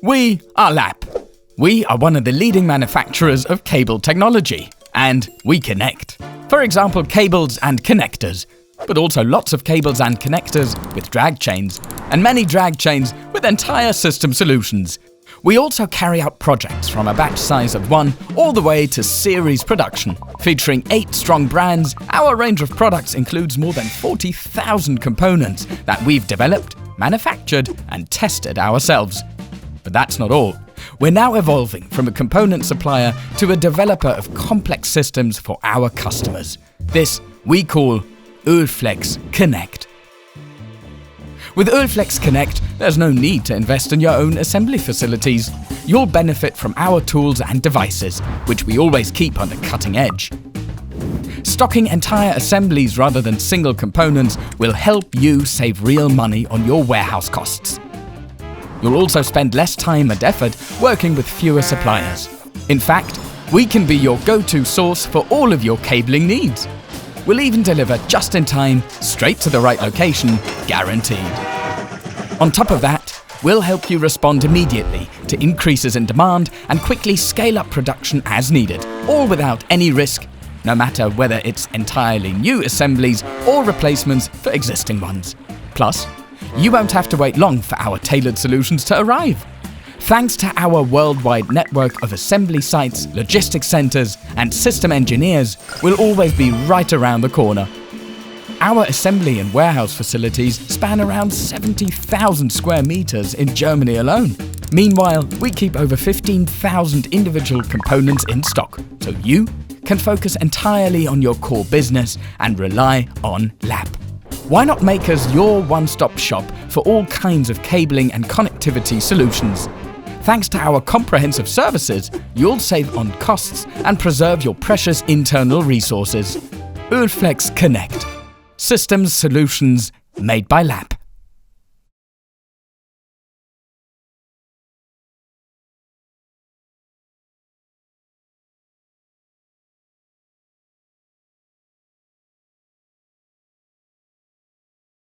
We are LAP. We are one of the leading manufacturers of cable technology, and we connect. For example, cables and connectors, but also lots of cables and connectors with drag chains, and many drag chains with entire system solutions. We also carry out projects from a batch size of 1 all the way to series production. Featuring 8 strong brands, our range of products includes more than 40,000 components that we've developed, manufactured and tested ourselves. But that's not all. We're now evolving from a component supplier to a developer of complex systems for our customers. This we call ÖLFLEX CONNECT. With ÖLFLEX CONNECT, there's no need to invest in your own assembly facilities. You'll benefit from our tools and devices, which we always keep on the cutting edge. Stocking entire assemblies rather than single components will help you save real money on your warehouse costs. You'll also spend less time and effort working with fewer suppliers. In fact, we can be your go-to source for all of your cabling needs. We'll even deliver just in time, straight to the right location, guaranteed. On top of that, we'll help you respond immediately to increases in demand and quickly scale up production as needed, all without any risk, no matter whether it's entirely new assemblies or replacements for existing ones. Plus, you won't have to wait long for our tailored solutions to arrive. Thanks to our worldwide network of assembly sites, logistics centers, and system engineers, we'll always be right around the corner. Our assembly and warehouse facilities span around 70,000 square meters in Germany alone. Meanwhile, we keep over 15,000 individual components in stock, so you can focus entirely on your core business and rely on LAP. Why not make us your one-stop shop for all kinds of cabling and connectivity solutions? Thanks to our comprehensive services, you'll save on costs and preserve your precious internal resources. ÖLFLEX CONNECT. Systems solutions made by LAP.